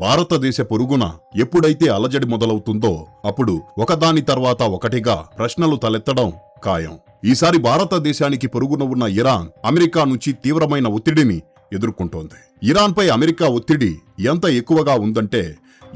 భారతదేశ పొరుగున ఎప్పుడైతే అలజడి మొదలవుతుందో అప్పుడు ఒకదాని తర్వాత ఒకటిగా ప్రశ్నలు తలెత్తడం ఖాయం. ఈసారి భారతదేశానికి పొరుగున ఉన్న ఇరాన్ అమెరికా నుంచి తీవ్రమైన ఒత్తిడిని ఎదుర్కొంటోంది. ఇరాన్పై అమెరికా ఒత్తిడి ఎంత ఎక్కువగా ఉందంటే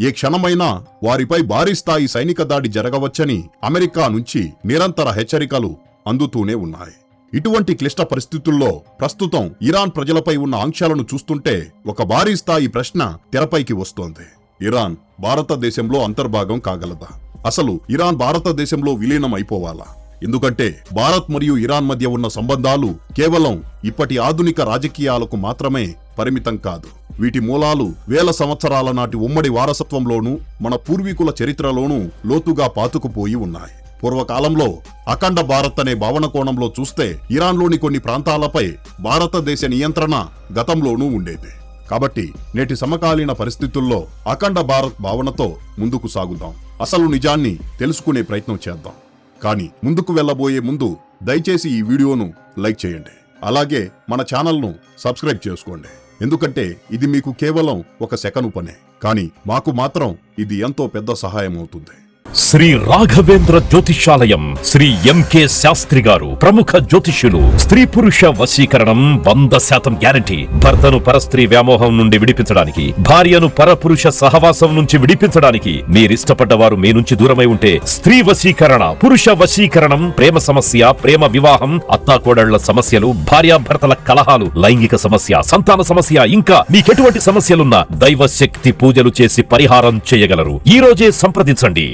ఏ క్షణమైనా వారిపై భారీ స్థాయి సైనిక దాడి జరగవచ్చని అమెరికా నుంచి నిరంతర హెచ్చరికలు అందుతూనే ఉన్నాయి. ఇటువంటి క్లిష్ట పరిస్థితుల్లో ప్రస్తుతం ఇరాన్ ప్రజలపై ఉన్న ఆంక్షలను చూస్తుంటే ఒక భారీ స్థాయి ప్రశ్న తెరపైకి వస్తోంది. ఇరాన్ భారతదేశంలో అంతర్భాగం కాగలదా? అసలు ఇరాన్ భారతదేశంలో విలీనం అయిపోవాలా? ఎందుకంటే భారత్ మరియు ఇరాన్ మధ్య ఉన్న సంబంధాలు కేవలం ఇప్పటి ఆధునిక రాజకీయాలకు మాత్రమే పరిమితం కాదు. వీటి మూలాలు వేల సంవత్సరాల నాటి ఉమ్మడి వారసత్వంలోనూ మన పూర్వీకుల చరిత్రలోనూ లోతుగా పాతుకుపోయి ఉన్నాయి. పూర్వకాలంలో అఖండ భారత్ అనే భావన కోణంలో చూస్తే ఇరాన్లోని కొన్ని ప్రాంతాలపై భారతదేశ నియంత్రణ గతంలోనూ ఉండేది. కాబట్టి నేటి సమకాలీన పరిస్థితుల్లో అఖండ భారత్ భావనతో ముందుకు సాగుదాం. అసలు నిజాన్ని తెలుసుకునే ప్రయత్నం చేద్దాం. కానీ ముందుకు వెళ్లబోయే ముందు దయచేసి ఈ వీడియోను లైక్ చేయండి. అలాగే మన ఛానల్ను సబ్స్క్రైబ్ చేసుకోండి. ఎందుకంటే ఇది మీకు కేవలం ఒక సెకను పనే, కానీ మాకు మాత్రం ఇది ఎంతో పెద్ద సహాయం అవుతుంది. శ్రీ రాఘవేంద్ర జ్యోతిషాలయం శ్రీ ఎంకే శాస్త్రి గారు ప్రముఖ జ్యోతిష్యులు. స్త్రీ పురుష వశీకరణం 100% గ్యారంటీ. భర్తను పరస్త్రీ వ్యామోహం నుండి విడిపించడానికి, భార్యను పరపురుష సహవాసం నుంచి విడిపించడానికి, మీరిష్టపడ్డవారు మీ నుంచి దూరమై ఉంటే స్త్రీ వశీకరణ, పురుష వశీకరణం, ప్రేమ సమస్య, ప్రేమ వివాహం, అత్తాకోడళ్ల సమస్యలు, భార్యాభర్తల కలహాలు, లైంగిక సమస్య, సంతాన సమస్య, ఇంకా మీకెటువంటి సమస్యలున్నా దైవ శక్తి పూజలు చేసి పరిహారం చేయగలరు. ఈ రోజే సంప్రదించండి.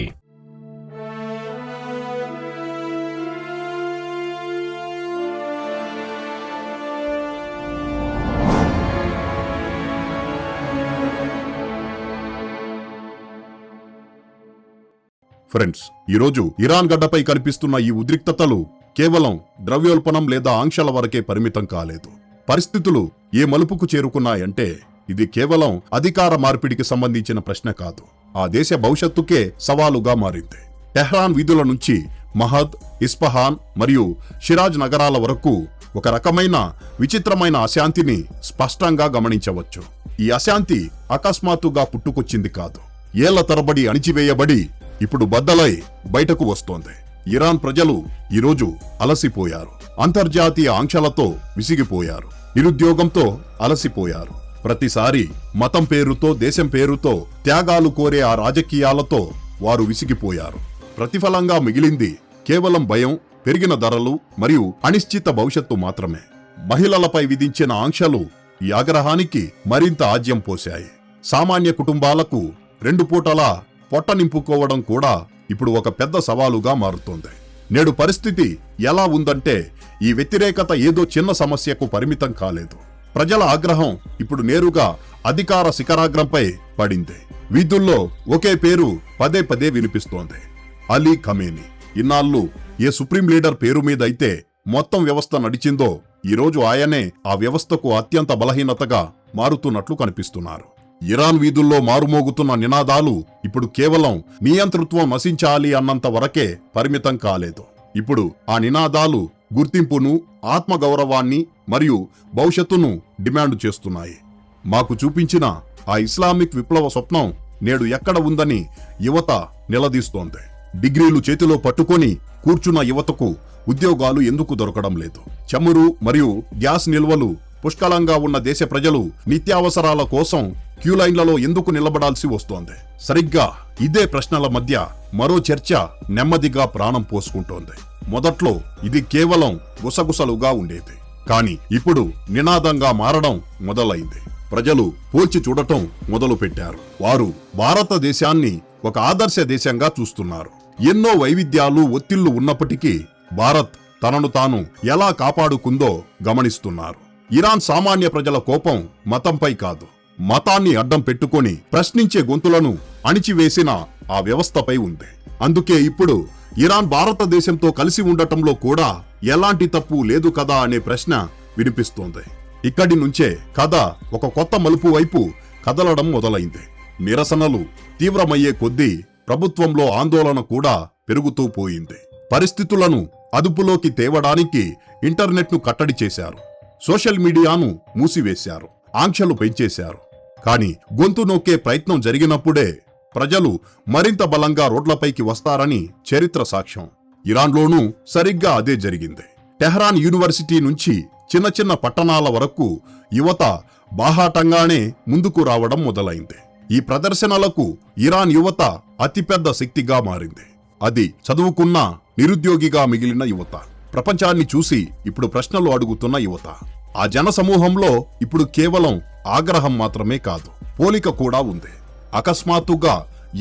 ఫ్రెండ్స్, ఈరోజు ఇరాన్ గడ్డపై కనిపిస్తున్న ఈ ఉద్రిక్తతలు కేవలం ద్రవ్యోల్పణం లేదా ఆంక్షల వరకే పరిమితం కాలేదు. పరిస్థితులు ఏ మలుపుకు చేరుకున్నాయంటే ఇది కేవలం అధికార మార్పిడికి సంబంధించిన ప్రశ్న కాదు, ఆ దేశ భవిష్యత్తుకే సవాలుగా మారింది. టెహ్రాన్ వీధుల నుంచి మహద్, ఇస్ఫహాన్ మరియు షిరాజ్ నగరాల వరకు ఒక రకమైన విచిత్రమైన అశాంతిని స్పష్టంగా గమనించవచ్చు. ఈ అశాంతి అకస్మాత్తుగా పుట్టుకొచ్చింది కాదు, ఏళ్ల తరబడి అణిచివేయబడి ఇప్పుడు బద్దలై బయటకు వస్తోంది. ఇరాన్ ప్రజలు ఈరోజు అలసిపోయారు. అంతర్జాతీయ ఆంక్షలతో విసిగిపోయారు. నిరుద్యోగంతో అలసిపోయారు. ప్రతిసారి మతం పేరుతో, దేశం పేరుతో త్యాగాలు కోరే ఆ రాజకీయాలతో వారు విసిగిపోయారు. ప్రతిఫలంగా మిగిలింది కేవలం భయం, పెరిగిన ధరలు మరియు అనిశ్చిత భవిష్యత్తు మాత్రమే. మహిళలపై విధించిన ఆంక్షలు ఈ ఆగ్రహానికి మరింత ఆజ్యం పోశాయి. సామాన్య కుటుంబాలకు 2 పూటలా పొట్ట నింపుకోవడం కూడా ఇప్పుడు ఒక పెద్ద సవాలుగా మారుతోంది. నేడు పరిస్థితి ఎలా ఉందంటే ఈ వ్యతిరేకత ఏదో చిన్న సమస్యకు పరిమితం కాలేదు. ప్రజల ఆగ్రహం ఇప్పుడు నేరుగా అధికార శిఖరాగ్రంపై పడింది. వీధుల్లో ఒకే పేరు పదే పదే వినిపిస్తోంది, అలీ ఖమేనీ. ఇన్నాళ్ళు ఏ సుప్రీం లీడర్ పేరు మీద అయితే మొత్తం వ్యవస్థ నడిచిందో ఈరోజు ఆయనే ఆ వ్యవస్థకు అత్యంత బలహీనతగా మారుతున్నట్లు కనిపిస్తున్నారు. ఇరాన్ వీధుల్లో మారుమోగుతున్న నినాదాలు ఇప్పుడు కేవలం నియంతృత్వం నశించాలి అన్నంత వరకే పరిమితం కాలేదు. ఇప్పుడు ఆ నినాదాలు గుర్తింపును, ఆత్మగౌరవాన్ని మరియు భవిష్యత్తును డిమాండ్ చేస్తున్నాయి. మాకు చూపించిన ఆ ఇస్లామిక్ విప్లవ స్వప్నం నేడు ఎక్కడ ఉందని యువత నిలదీస్తోంది. డిగ్రీలు చేతిలో పట్టుకొని కూర్చున్న యువతకు ఉద్యోగాలు ఎందుకు దొరకడం లేదు? చమురు మరియు గ్యాస్ నిల్వలు పుష్కలంగా ఉన్న దేశ ప్రజలు నిత్యావసరాల కోసం క్యూలైన్లలో ఎందుకు నిలబడాల్సి వస్తోంది? సరిగ్గా ఇదే ప్రశ్నల మధ్య మరో చర్చ నెమ్మదిగా ప్రాణం పోసుకుంటోంది. మొదట్లో ఇది కేవలం గుసగుసలుగా ఉండేది, కానీ ఇప్పుడు నినాదంగా మారడం మొదలైంది. ప్రజలు పోల్చి చూడటం మొదలు పెట్టారు. వారు భారతదేశాన్ని ఒక ఆదర్శ దేశంగా చూస్తున్నారు. ఎన్నో వైవిధ్యాలు, ఒత్తిళ్లు ఉన్నప్పటికీ భారత్ తనను తాను ఎలా కాపాడుకుందో గమనిస్తున్నారు. ఇరాన్ సామాన్య ప్రజల కోపం మతంపై కాదు, మతాన్ని అడ్డం పెట్టుకొని ప్రశ్నించే గొంతులను అణిచివేసిన ఆ వ్యవస్థపై ఉంది. అందుకే ఇప్పుడు ఇరాన్ భారతదేశంతో కలిసి ఉండటంలో కూడా ఎలాంటి తప్పు లేదు కదా అనే ప్రశ్న వినిపిస్తోంది. ఇక్కడి నుంచే కథ ఒక కొత్త మలుపు వైపు కదలడం మొదలైంది. నిరసనలు తీవ్రమయ్యే కొద్దీ ప్రభుత్వంలో ఆందోళన కూడా పెరుగుతూ పోయింది. పరిస్థితులను అదుపులోకి తేవడానికి ఇంటర్నెట్ను కట్టడి చేశారు, సోషల్ మీడియాను మూసివేశారు, ఆంక్షలు పెంచేశారు. కానీ గొంతు నొక్కే ప్రయత్నం జరిగినప్పుడే ప్రజలు మరింత బలంగా రోడ్లపైకి వస్తారని చరిత్ర సాక్ష్యం. ఇరాన్లోనూ సరిగ్గా అదే జరిగింది. టెహ్రాన్ యూనివర్సిటీ నుంచి చిన్న చిన్న పట్టణాల వరకు యువత బాహాటంగానే ముందుకు రావడం మొదలైంది. ఈ ప్రదర్శనలకు ఇరాన్ యువత అతిపెద్ద శక్తిగా మారింది. అది చదువుకున్న నిరుద్యోగిగా మిగిలిన యువత, ప్రపంచాన్ని చూసి ఇప్పుడు ప్రశ్నలు అడుగుతున్న యువత. ఆ జన సమూహంలో ఇప్పుడు కేవలం ఆగ్రహం మాత్రమే కాదు, పోలిక కూడా ఉంది. అకస్మాత్తుగా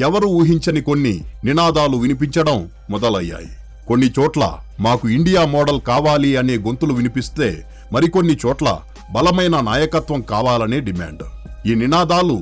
ఎవరు ఊహించని కొన్ని నినాదాలు వినిపించడం మొదలయ్యాయి. కొన్ని చోట్ల మాకు ఇండియా మోడల్ కావాలి అనే గొంతులు వినిపిస్తే, మరికొన్ని చోట్ల బలమైన నాయకత్వం కావాలనే డిమాండ్. ఈ నినాదాలు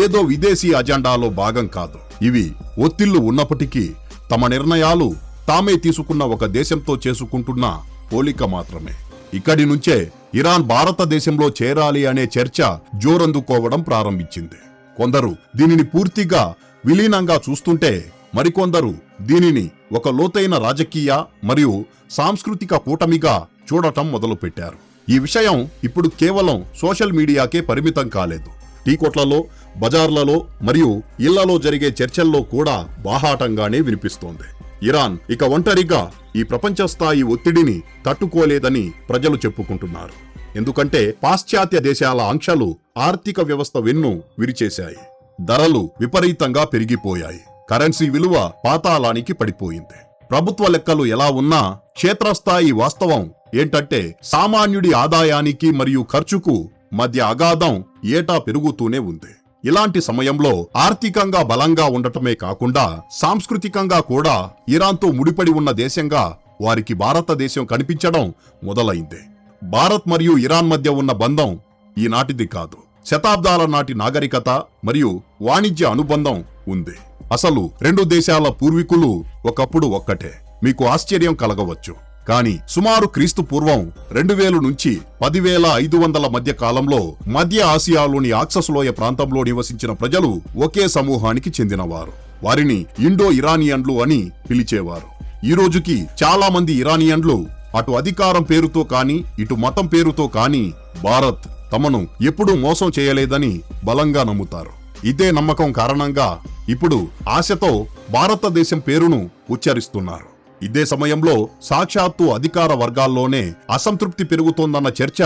ఏదో విదేశీ అజెండాలో భాగం కాదు. ఇవి ఒత్తిళ్లు ఉన్నప్పటికీ తమ నిర్ణయాలు తామే తీసుకున్న ఒక దేశంతో చేసుకుంటున్న పోలిక మాత్రమే. ఇక్కడి నుంచే ఇరాన్ భారతదేశంలో చేరాలి అనే చర్చ జోరందుకోవడం ప్రారంభించింది. కొందరు దీనిని పూర్తిగా విలీనంగా చూస్తుంటే, మరికొందరు దీనిని ఒక లోతైన రాజకీయ మరియు సాంస్కృతిక కూటమిగా చూడటం మొదలుపెట్టారు. ఈ విషయం ఇప్పుడు కేవలం సోషల్ మీడియాకే పరిమితం కాలేదు. టీ కొట్లలో, బజార్లలో మరియు ఇళ్లలో జరిగే చర్చల్లో కూడా బాహాటంగానే వినిపిస్తోంది. ఇరాన్ ఇక ఒంటరిగా ఈ ప్రపంచ స్థాయి ఒత్తిడిని తట్టుకోలేదని ప్రజలు చెప్పుకుంటున్నారు. ఎందుకంటే పాశ్చాత్య దేశాల ఆంక్షలు ఆర్థిక వ్యవస్థ వెన్ను విరిచేశాయి. ధరలు విపరీతంగా పెరిగిపోయాయి. కరెన్సీ విలువ పాతాళానికి పడిపోయింది. ప్రభుత్వ లెక్కలు ఎలా ఉన్నా క్షేత్రస్థాయి వాస్తవం ఏంటంటే సామాన్యుడి ఆదాయానికి మరియు ఖర్చుకు మధ్య అగాధం ఏటా పెరుగుతూనే ఉంది. ఇలాంటి సమయంలో ఆర్థికంగా బలంగా ఉండటమే కాకుండా సాంస్కృతికంగా కూడా ఇరాన్తో ముడిపడి ఉన్న దేశంగా వారికి భారతదేశం కనిపించడం మొదలైంది. భారత్ మరియు ఇరాన్ మధ్య ఉన్న బంధం ఈనాటిది కాదు. శతాబ్దాల నాటి నాగరికత మరియు వాణిజ్య అనుబంధం ఉంది. అసలు రెండు దేశాల పూర్వీకులు ఒకప్పుడు ఒక్కటే. మీకు ఆశ్చర్యం కలగవచ్చు, కానీ సుమారు క్రీస్తు పూర్వం 2000 నుంచి 10,500 మధ్య కాలంలో మధ్య ఆసియాలోని ఆక్సస్ లోయ ప్రాంతంలో నివసించిన ప్రజలు ఒకే సమూహానికి చెందినవారు. వారిని ఇండో ఇరానియన్లు అని పిలిచేవారు. ఈ రోజుకి చాలా మంది ఇరానియన్లు అటు అధికారం పేరుతో కానీ ఇటు మతం పేరుతో కానీ భారత్ తమను ఎప్పుడూ మోసం చేయలేదని బలంగా నమ్ముతారు. ఇదే నమ్మకం కారణంగా ఇప్పుడు ఆశతో భారతదేశం పేరును ఉచ్చరిస్తున్నారు. ఇదే సమయంలో సాక్షాత్తు అధికార వర్గాల్లోనే అసంతృప్తి పెరుగుతోందన్న చర్చ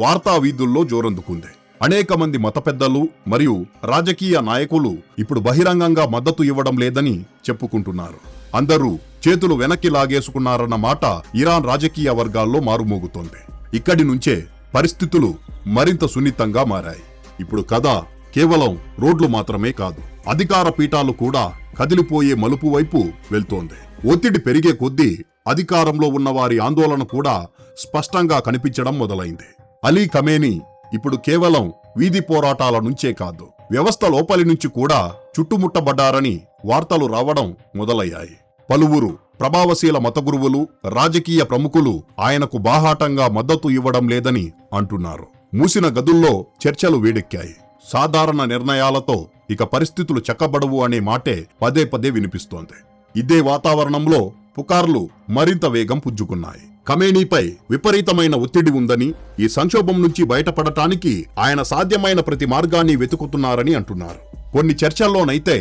వార్తా వీధుల్లో జోరందుకుంది. అనేక మంది మత పెద్దలు మరియు రాజకీయ నాయకులు ఇప్పుడు బహిరంగంగా మద్దతు ఇవ్వడం లేదని చెప్పుకుంటున్నారు. అందరూ చేతులు వెనక్కి లాగేసుకున్నారన్న మాట ఇరాన్ రాజకీయ వర్గాల్లో మారుమోగుతోంది. ఇక్కడి నుంచే పరిస్థితులు మరింత సున్నితంగా మారాయి. ఇప్పుడు కథ కేవలం రోడ్లు మాత్రమే కాదు, అధికార పీఠాలు కూడా కదిలిపోయే మలుపు వైపు వెళ్తోంది. ఒత్తిడి పెరిగే కొద్దీ అధికారంలో ఉన్న వారి ఆందోళన కూడా స్పష్టంగా కనిపించడం మొదలైంది. అలీ ఖమేనీ ఇప్పుడు కేవలం వీధి పోరాటాల నుంచే కాదు, వ్యవస్థ లోపలి నుంచి కూడా చుట్టుముట్టబడ్డారని వార్తలు రావడం మొదలయ్యాయి. పలువురు ప్రభావశీల మత గురువులు, రాజకీయ ప్రముఖులు ఆయనకు బాహాటంగా మద్దతు ఇవ్వడం లేదని అంటున్నారు. మూసిన గదుల్లో చర్చలు వేడెక్కాయి. సాధారణ నిర్ణయాలతో ఇక పరిస్థితులు చక్కబడవు అనే మాటే పదే పదే వినిపిస్తోంది. ఇదే వాతావరణంలో పుకార్లు మరింత వేగం పుంజుకున్నాయి. ఖమేనీపై విపరీతమైన ఒత్తిడి ఉందని, ఈ సంక్షోభం నుంచి బయటపడటానికి ఆయన సాధ్యమైన ప్రతి మార్గాన్ని వెతుకుతున్నారని అంటున్నారు. కొన్ని చర్చల్లోనైతే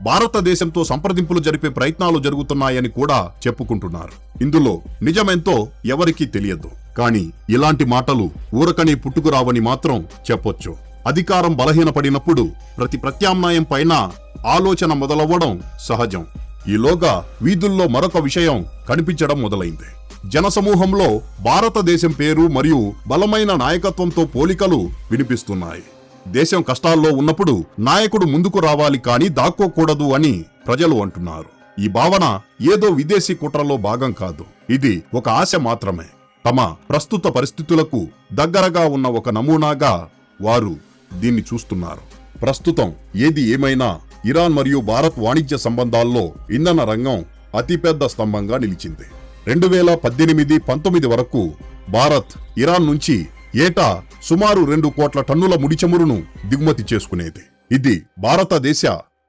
భారతదేశంతో సంప్రదింపులు జరిపే ప్రయత్నాలు జరుగుతున్నాయని కూడా చెప్పుకుంటున్నారు. ఇందులో నిజమెంతో ఎవరికీ తెలియదు. కానీ ఇలాంటి మాటలు ఊరకనే పుట్టుకురావని మాత్రం చెప్పొచ్చు. అధికారం బలహీనపడినప్పుడు ప్రతి ప్రత్యామ్నాయం పైన ఆలోచన మొదలవ్వడం సహజం. ఈలోగా వీధుల్లో మరొక విషయం కనిపించడం మొదలైంది. జనసమూహంలో భారతదేశం పేరు మరియు బలమైన నాయకత్వంతో పోలికలు వినిపిస్తున్నాయి. దేశం కష్టాల్లో ఉన్నప్పుడు నాయకుడు ముందుకు రావాలి కానీ దాక్కోకూడదు అని ప్రజలు అంటున్నారు. ఈ భావన ఏదో విదేశీ కుట్రలో భాగం కాదు, ఇది ఒక ఆశ మాత్రమే. తమ ప్రస్తుత పరిస్థితులకు దగ్గరగా ఉన్న ఒక నమూనాగా వారు దీన్ని చూస్తున్నారు. ప్రస్తుతం ఏది ఏమైనా ఇరాన్ మరియు భారత్ వాణిజ్య సంబంధాల్లో ఇంధన రంగం అతిపెద్ద స్తంభంగా నిలిచింది. 2018-19 వరకు భారత్ ఇరాన్ నుంచి ఏటా సుమారు 2 కోట్ల టన్నుల ముడి చమురును దిగుమతి చేసుకునేది. ఇది భారతదేశ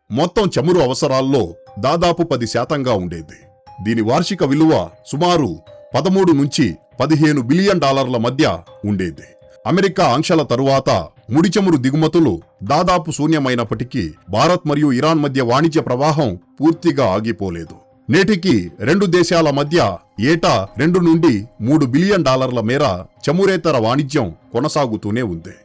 మొత్తం చమురు అవసరాల్లో దాదాపు 10% ఉండేది. దీని వార్షిక విలువ సుమారు 13 నుంచి 15 బిలియన్ డాలర్ల మధ్య ఉండేది. అమెరికా ఆంక్షల తరువాత ముడిచమురు దిగుమతులు దాదాపు శూన్యమైనప్పటికీ భారత్ మరియు ఇరాన్ మధ్య వాణిజ్య ప్రవాహం పూర్తిగా ఆగిపోలేదు. నేటికి రెండు దేశాల మధ్య ఏటా 2 నుండి 3 బిలియన్ డాలర్ల మేర చమురేతర వాణిజ్యం కొనసాగుతూనే ఉంది.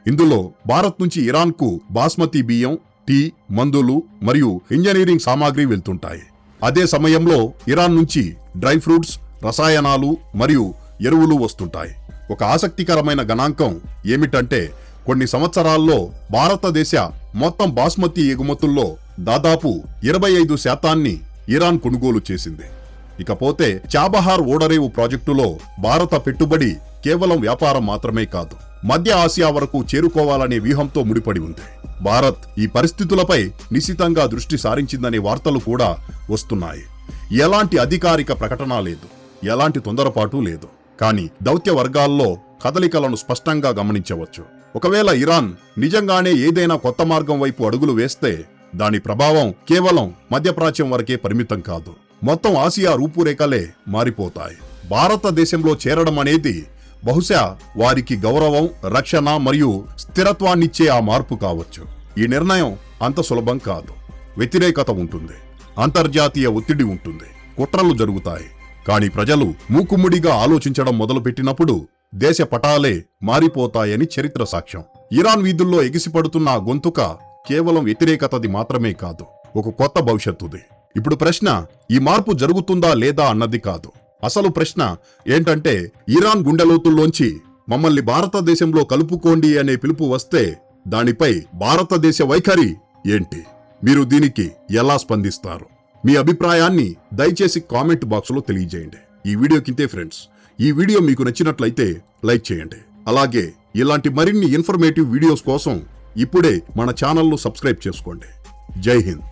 ఇందులో భారత్ నుంచి ఇరాన్కు బాస్మతి బియ్యం, టీ, మందులు మరియు ఇంజనీరింగ్ సామాగ్రి వెళ్తుంటాయి. అదే సమయంలో ఇరాన్ నుంచి డ్రై ఫ్రూట్స్, రసాయనాలు మరియు ఎరువులు వస్తుంటాయి. ఒక ఆసక్తికరమైన గణాంకం ఏమిటంటే కొన్ని సంవత్సరాల్లో భారతదేశ మొత్తం బాస్మతి ఎగుమతుల్లో దాదాపు 25% ఇరాన్ కొనుగోలు చేసింది. ఇకపోతే చాబహార్ ఓడరేవు ప్రాజెక్టులో భారత పెట్టుబడి కేవలం వ్యాపారం మాత్రమే కాదు, మధ్య ఆసియా వరకు చేరుకోవాలనే వ్యూహంతో ముడిపడి ఉంది. భారత్ ఈ పరిస్థితులపై నిశితంగా దృష్టి సారించిందనే వార్తలు కూడా వస్తున్నాయి. ఎలాంటి అధికారిక ప్రకటన లేదు, ఎలాంటి తొందరపాటు లేదు. కానీ దౌత్య వర్గాల్లో కదలికలను స్పష్టంగా గమనించవచ్చు. ఒకవేళ ఇరాన్ నిజంగానే ఏదైనా కొత్త మార్గం వైపు అడుగులు వేస్తే దాని ప్రభావం కేవలం మధ్యప్రాచ్యం వరకే పరిమితం కాదు, మొత్తం ఆసియా రూపురేఖలే మారిపోతాయి. భారతదేశంలో చేరడం అనేది బహుశా వారికి గౌరవం, రక్షణ మరియు స్థిరత్వాన్నిచ్చే ఆ మార్పు కావచ్చు. ఈ నిర్ణయం అంత సులభం కాదు. వ్యతిరేకత ఉంటుంది, అంతర్జాతీయ ఒత్తిడి ఉంటుంది, కుట్రలు జరుగుతాయి. కానీ ప్రజలు మూకుమ్ముడిగా ఆలోచించడం మొదలుపెట్టినప్పుడు దేశ పటాలే మారిపోతాయని చరిత్ర సాక్ష్యం. ఇరాన్ వీధుల్లో ఎగిసిపడుతున్న ఆ గొంతుక కేవలం వ్యతిరేకతది మాత్రమే కాదు, ఒక కొత్త భవిష్యత్తుది. ఇప్పుడు ప్రశ్న ఈ మార్పు జరుగుతుందా లేదా అన్నది కాదు. అసలు ప్రశ్న ఏంటంటే ఇరాన్ గుండెలోతుల్లోంచి మమ్మల్ని భారతదేశంలో కలుపుకోండి అనే పిలుపు వస్తే దానిపై భారతదేశ వైఖరి ఏంటి? మీరు దీనికి ఎలా స్పందిస్తారు? మీ అభిప్రాయాన్ని దయచేసి కామెంట్ బాక్స్లో తెలియజేయండి. ఈ వీడియో కిందే ఫ్రెండ్స్, ఈ వీడియో మీకు నచ్చినట్లయితే లైక్ చేయండి. అలాగే ఇలాంటి మరిన్ని ఇన్ఫర్మేటివ్ వీడియోస్ కోసం ఇప్పుడే మన ఛానల్ను సబ్స్క్రైబ్ చేసుకోండి. జై హింద్.